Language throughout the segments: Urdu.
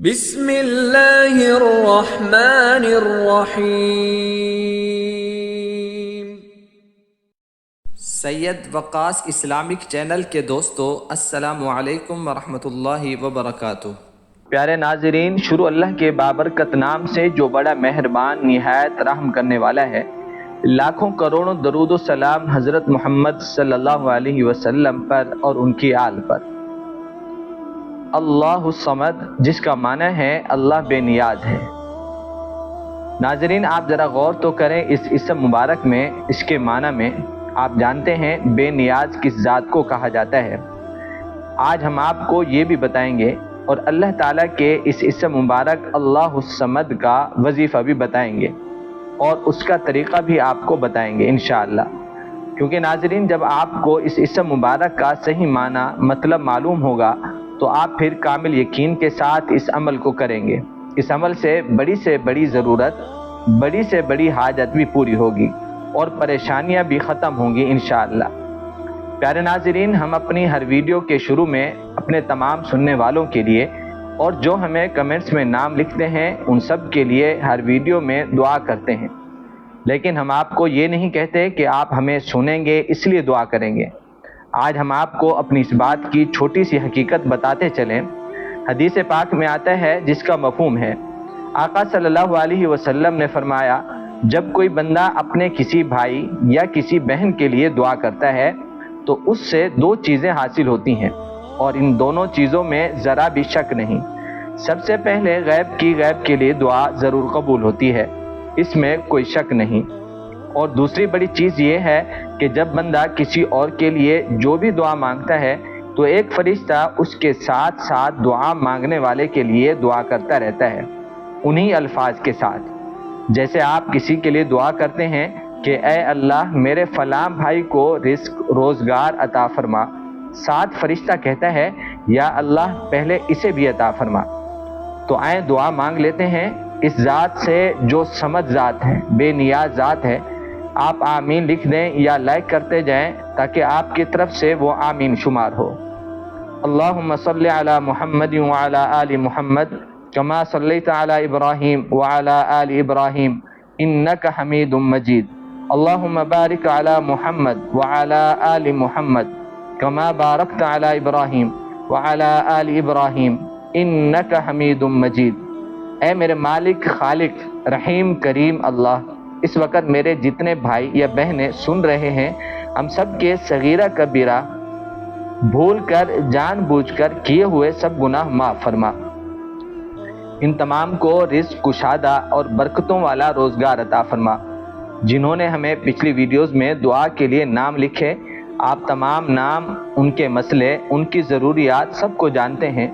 بسم اللہ الرحمن الرحیم۔ سید وقاص اسلامک چینل کے دوستو، السلام علیکم ورحمۃ اللہ وبرکاتہ۔ پیارے ناظرین، شروع اللہ کے بابرکت نام سے جو بڑا مہربان نہایت رحم کرنے والا ہے۔ لاکھوں کروڑوں درود و سلام حضرت محمد صلی اللہ علیہ وسلم پر اور ان کی آل پر۔ اللہ الصمد، جس کا معنی ہے اللہ بے نیاز ہے۔ ناظرین، آپ ذرا غور تو کریں اس اسم مبارک میں، اس کے معنی میں۔ آپ جانتے ہیں بے نیاز کس ذات کو کہا جاتا ہے۔ آج ہم آپ کو یہ بھی بتائیں گے اور اللہ تعالیٰ کے اس اسم مبارک اللہ الصمد کا وظیفہ بھی بتائیں گے اور اس کا طریقہ بھی آپ کو بتائیں گے انشاءاللہ۔ کیونکہ ناظرین، جب آپ کو اس اسم مبارک کا صحیح معنی مطلب معلوم ہوگا تو آپ پھر کامل یقین کے ساتھ اس عمل کو کریں گے۔ اس عمل سے بڑی ضرورت، بڑی سے بڑی حاجت بھی پوری ہوگی اور پریشانیاں بھی ختم ہوں گی انشاءاللہ۔ پیارے ناظرین، ہم اپنی ہر ویڈیو کے شروع میں اپنے تمام سننے والوں کے لیے اور جو ہمیں کمنٹس میں نام لکھتے ہیں ان سب کے لیے ہر ویڈیو میں دعا کرتے ہیں، لیکن ہم آپ کو یہ نہیں کہتے کہ آپ ہمیں سنیں گے اس لیے دعا کریں گے۔ آج ہم آپ کو اپنی اس بات کی چھوٹی سی حقیقت بتاتے چلیں۔ حدیث پاک میں آتا ہے جس کا مفہوم ہے، آقا صلی اللہ علیہ وسلم نے فرمایا، جب کوئی بندہ اپنے کسی بھائی یا کسی بہن کے لیے دعا کرتا ہے تو اس سے دو چیزیں حاصل ہوتی ہیں اور ان دونوں چیزوں میں ذرا بھی شک نہیں۔ سب سے پہلے غیب کے لیے دعا ضرور قبول ہوتی ہے، اس میں کوئی شک نہیں۔ اور دوسری بڑی چیز یہ ہے کہ جب بندہ کسی اور کے لیے جو بھی دعا مانگتا ہے تو ایک فرشتہ اس کے ساتھ ساتھ دعا مانگنے والے کے لیے دعا کرتا رہتا ہے، انہی الفاظ کے ساتھ۔ جیسے آپ کسی کے لیے دعا کرتے ہیں کہ اے اللہ میرے فلاں بھائی کو رزق روزگار عطا فرما، ساتھ فرشتہ کہتا ہے یا اللہ پہلے اسے بھی عطا فرما۔ تو آئیں دعا مانگ لیتے ہیں اس ذات سے جو صمد ذات ہے، بے نیاز ذات ہے۔ آپ آمین لکھ دیں یا لائک کرتے جائیں تاکہ آپ کی طرف سے وہ آمین شمار ہو۔ اللہم صلی علی محمد وعلی آل محمد کما صلیت علی ابراہیم وعلی آل ابراہیم انک حمید مجید۔ اللہم بارک علی محمد وعلی آل محمد کما بارکت علی ابراہیم وعلی آل ابراہیم انک حمید مجید۔ اے میرے مالک، خالق، رحیم، کریم اللہ، اس وقت میرے جتنے بھائی یا بہنیں سن رہے ہیں، ہم سب کے صغیرہ کبیرہ بھول کر جان بوجھ کر کیے ہوئے سب گناہ معاف فرما۔ ان تمام کو رزق کشادہ اور برکتوں والا روزگار عطا فرما۔ جنہوں نے ہمیں پچھلی ویڈیوز میں دعا کے لیے نام لکھے، آپ تمام نام، ان کے مسئلے، ان کی ضروریات سب کو جانتے ہیں۔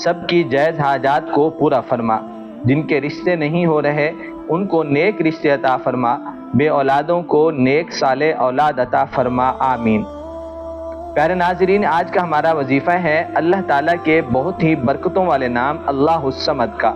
سب کی جائز حاجات کو پورا فرما۔ جن کے رشتے نہیں ہو رہے ان کو نیک رشتے عطا فرما، بے اولادوں کو نیک صالح اولاد عطا فرما، آمین۔ پیارے ناظرین، آج کا ہمارا وظیفہ ہے اللہ تعالیٰ کے بہت ہی برکتوں والے نام اللہ الصمد کا۔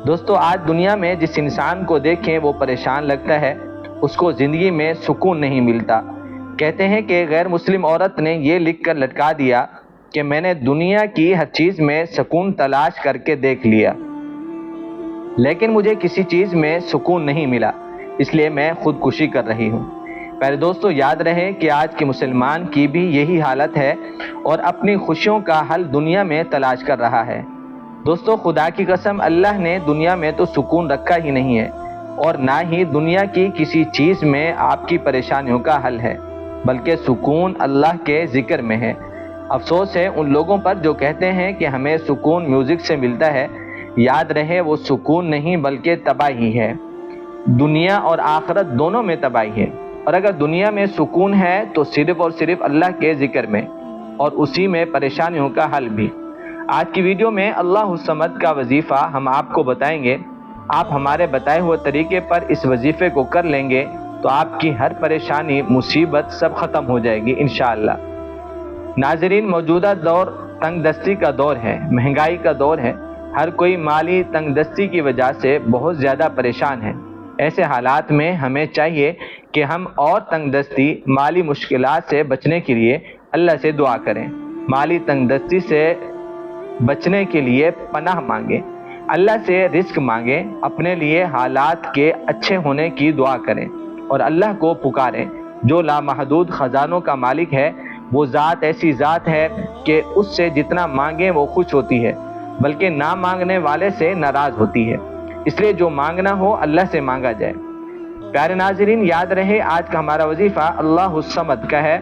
دوستو، آج دنیا میں جس انسان کو دیکھیں وہ پریشان لگتا ہے، اس کو زندگی میں سکون نہیں ملتا۔ کہتے ہیں کہ غیر مسلم عورت نے یہ لکھ کر لٹکا دیا کہ میں نے دنیا کی ہر چیز میں سکون تلاش کر کے دیکھ لیا، لیکن مجھے کسی چیز میں سکون نہیں ملا، اس لیے میں خودکشی کر رہی ہوں۔ پہلے دوستو یاد رہے کہ آج کے مسلمان کی بھی یہی حالت ہے اور اپنی خوشیوں کا حل دنیا میں تلاش کر رہا ہے۔ دوستو، خدا کی قسم، اللہ نے دنیا میں تو سکون رکھا ہی نہیں ہے اور نہ ہی دنیا کی کسی چیز میں آپ کی پریشانیوں کا حل ہے، بلکہ سکون اللہ کے ذکر میں ہے۔ افسوس ہے ان لوگوں پر جو کہتے ہیں کہ ہمیں سکون میوزک سے ملتا ہے۔ یاد رہے وہ سکون نہیں بلکہ تباہی ہے۔ دنیا اور آخرت دونوں میں تباہی ہے، اور اگر دنیا میں سکون ہے تو صرف اور صرف اللہ کے ذکر میں اور اسی میں پریشانیوں کا حل بھی۔ آج کی ویڈیو میں اللہ الصمد کا وظیفہ ہم آپ کو بتائیں گے۔ آپ ہمارے بتائے ہوئے طریقے پر اس وظیفے کو کر لیں گے تو آپ کی ہر پریشانی، مصیبت سب ختم ہو جائے گی انشاءاللہ۔ ناظرین، موجودہ دور تنگ دستی کا دور ہے، مہنگائی کا دور ہے۔ ہر کوئی مالی تنگ دستی کی وجہ سے بہت زیادہ پریشان ہے۔ ایسے حالات میں ہمیں چاہیے کہ ہم اور تنگ دستی، مالی مشکلات سے بچنے کے لیے اللہ سے دعا کریں۔ مالی تنگ دستی سے بچنے کے لیے پناہ مانگیں، اللہ سے رزق مانگیں، اپنے لیے حالات کے اچھے ہونے کی دعا کریں اور اللہ کو پکاریں جو لامحدود خزانوں کا مالک ہے۔ وہ ذات ایسی ذات ہے کہ اس سے جتنا مانگیں وہ خوش ہوتی ہے، بلکہ نہ مانگنے والے سے ناراض ہوتی ہے، اس لیے جو مانگنا ہو اللہ سے مانگا جائے۔ پیارے ناظرین، یاد رہے آج کا ہمارا وظیفہ اللہ الصمد کا ہے،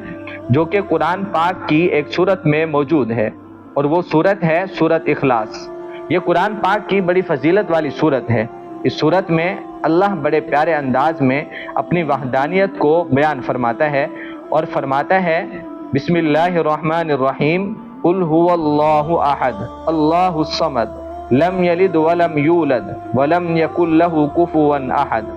جو کہ قرآن پاک کی ایک سورت میں موجود ہے، اور وہ سورت ہے سورت اخلاص۔ یہ قرآن پاک کی بڑی فضیلت والی سورت ہے۔ اس سورت میں اللہ بڑے پیارے انداز میں اپنی وحدانیت کو بیان فرماتا ہے اور فرماتا ہے بسم اللہ الرحمن الرحیم قل هو اللہ احد اللہ الصمد لم یلد ولم یولد ولم یکن لہ کفوا احد۔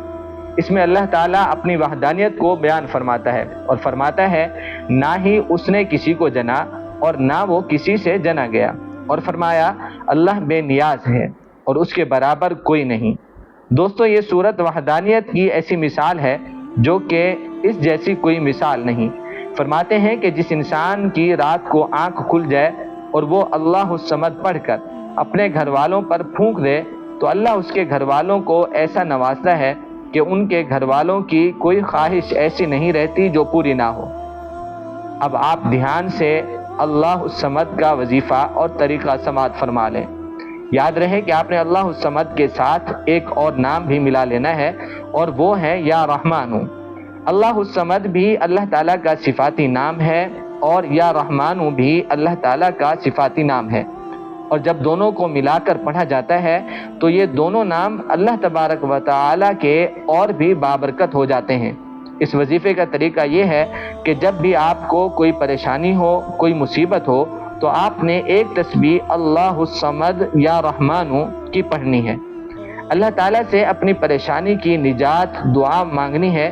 اس میں اللہ تعالیٰ اپنی وحدانیت کو بیان فرماتا ہے اور فرماتا ہے نہ ہی اس نے کسی کو جنا اور نہ وہ کسی سے جنا گیا، اور فرمایا اللہ بے نیاز ہے اور اس کے برابر کوئی نہیں۔ دوستو، یہ سورت وحدانیت کی ایسی مثال ہے جو کہ اس جیسی کوئی مثال نہیں۔ فرماتے ہیں کہ جس انسان کی رات کو آنکھ کھل جائے اور وہ اللہ الصمد پڑھ کر اپنے گھر والوں پر پھونک دے تو اللہ اس کے گھر والوں کو ایسا نوازتا ہے کہ ان کے گھر والوں کی کوئی خواہش ایسی نہیں رہتی جو پوری نہ ہو۔ اب آپ دھیان سے اللہ الصمد کا وظیفہ اور طریقہ سماعت فرما لیں۔ یاد رہے کہ آپ نے اللہ الصمد کے ساتھ ایک اور نام بھی ملا لینا ہے، اور وہ ہے یا رحمانو۔ اللہ الصمد بھی اللہ تعالیٰ کا صفاتی نام ہے اور یا رحمانو بھی اللہ تعالیٰ کا صفاتی نام ہے، اور جب دونوں کو ملا کر پڑھا جاتا ہے تو یہ دونوں نام اللہ تبارک و تعالیٰ کے اور بھی بابرکت ہو جاتے ہیں۔ اس وظیفے کا طریقہ یہ ہے کہ جب بھی آپ کو کوئی پریشانی ہو، کوئی مصیبت ہو، تو آپ نے ایک تسبیح اللہ الصمد یا رحمانو کی پڑھنی ہے۔ اللہ تعالیٰ سے اپنی پریشانی کی نجات دعا مانگنی ہے۔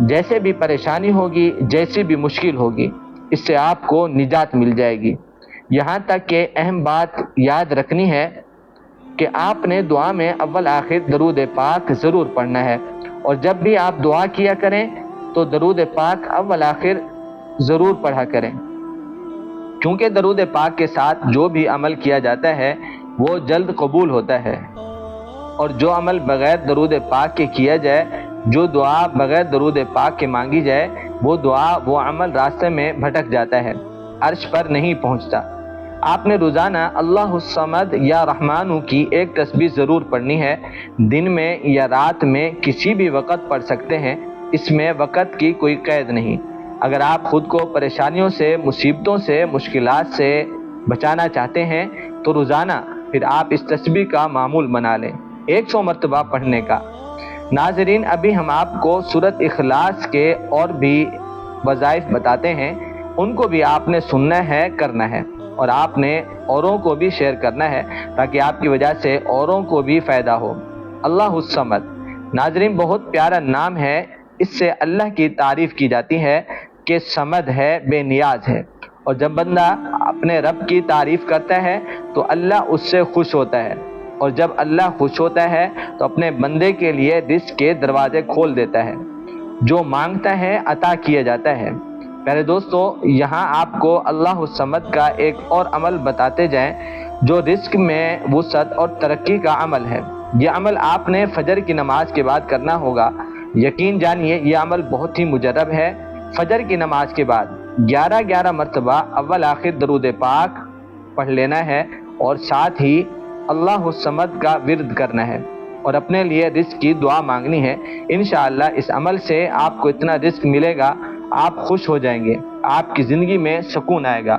جیسے بھی پریشانی ہوگی، جیسی بھی مشکل ہوگی، اس سے آپ کو نجات مل جائے گی۔ یہاں تک کہ اہم بات یاد رکھنی ہے کہ آپ نے دعا میں اول آخر درود پاک ضرور پڑھنا ہے، اور جب بھی آپ دعا کیا کریں تو درود پاک اول آخر ضرور پڑھا کریں، کیونکہ درود پاک کے ساتھ جو بھی عمل کیا جاتا ہے وہ جلد قبول ہوتا ہے، اور جو عمل بغیر درود پاک کے کیا جائے، جو دعا بغیر درود پاک کے مانگی جائے، وہ دعا وہ عمل راستے میں بھٹک جاتا ہے، عرش پر نہیں پہنچتا۔ آپ نے روزانہ اللہ الصمد یا رحمانو کی ایک تسبیح ضرور پڑھنی ہے۔ دن میں یا رات میں کسی بھی وقت پڑھ سکتے ہیں، اس میں وقت کی کوئی قید نہیں۔ اگر آپ خود کو پریشانیوں سے، مصیبتوں سے، مشکلات سے بچانا چاہتے ہیں تو روزانہ پھر آپ اس تسبیح کا معمول بنا لیں، 100 مرتبہ پڑھنے کا۔ ناظرین، ابھی ہم آپ کو سورت اخلاص کے اور بھی وظائف بتاتے ہیں، ان کو بھی آپ نے سننا ہے، کرنا ہے، اور آپ نے اوروں کو بھی شیئر کرنا ہے تاکہ آپ کی وجہ سے اوروں کو بھی فائدہ ہو۔ اللہ الصمد، ناظرین، بہت پیارا نام ہے۔ اس سے اللہ کی تعریف کی جاتی ہے کہ صمد ہے، بے نیاز ہے، اور جب بندہ اپنے رب کی تعریف کرتا ہے تو اللہ اس سے خوش ہوتا ہے، اور جب اللہ خوش ہوتا ہے تو اپنے بندے کے لیے رزق کے دروازے کھول دیتا ہے، جو مانگتا ہے عطا کیا جاتا ہے۔ پیارے دوستو، یہاں آپ کو اللہ الصمد کا ایک اور عمل بتاتے جائیں جو رزق میں وسعت اور ترقی کا عمل ہے۔ یہ عمل آپ نے فجر کی نماز کے بعد کرنا ہوگا۔ یقین جانیے یہ عمل بہت ہی مجرب ہے۔ فجر کی نماز کے بعد 11 مرتبہ اول آخر درود پاک پڑھ لینا ہے، اور ساتھ ہی اللہ الصمد کا ورد کرنا ہے اور اپنے لیے رزق کی دعا مانگنی ہے۔ انشاءاللہ اس عمل سے آپ کو اتنا رزق ملے گا، آپ خوش ہو جائیں گے، آپ کی زندگی میں سکون آئے گا۔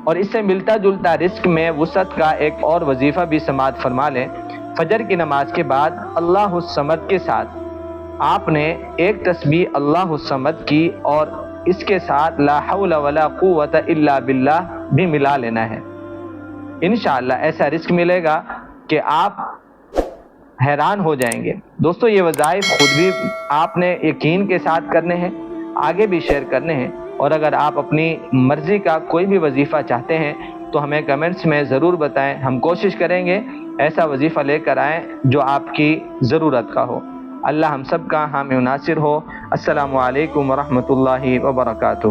اور اس سے ملتا جلتا رزق میں وسعت کا ایک اور وظیفہ بھی سماعت فرما لیں۔ فجر کی نماز کے بعد اللہ الصمد کے ساتھ آپ نے ایک تسبیح اللہ الصمد کی اور اس کے ساتھ لا حول ولا قوت الا باللہ بھی ملا لینا ہے۔ انشاءاللہ ایسا رزق ملے گا کہ آپ حیران ہو جائیں گے۔ دوستو، یہ وظائف خود بھی آپ نے یقین کے ساتھ کرنے ہیں، آگے بھی شیئر کرنے ہیں، اور اگر آپ اپنی مرضی کا کوئی بھی وظیفہ چاہتے ہیں تو ہمیں کمنٹس میں ضرور بتائیں۔ ہم کوشش کریں گے ایسا وظیفہ لے کر آئیں جو آپ کی ضرورت کا ہو۔ اللہ ہم سب کا حامی و ناصر ہو۔ السلام علیکم ورحمۃ اللہ وبرکاتہ۔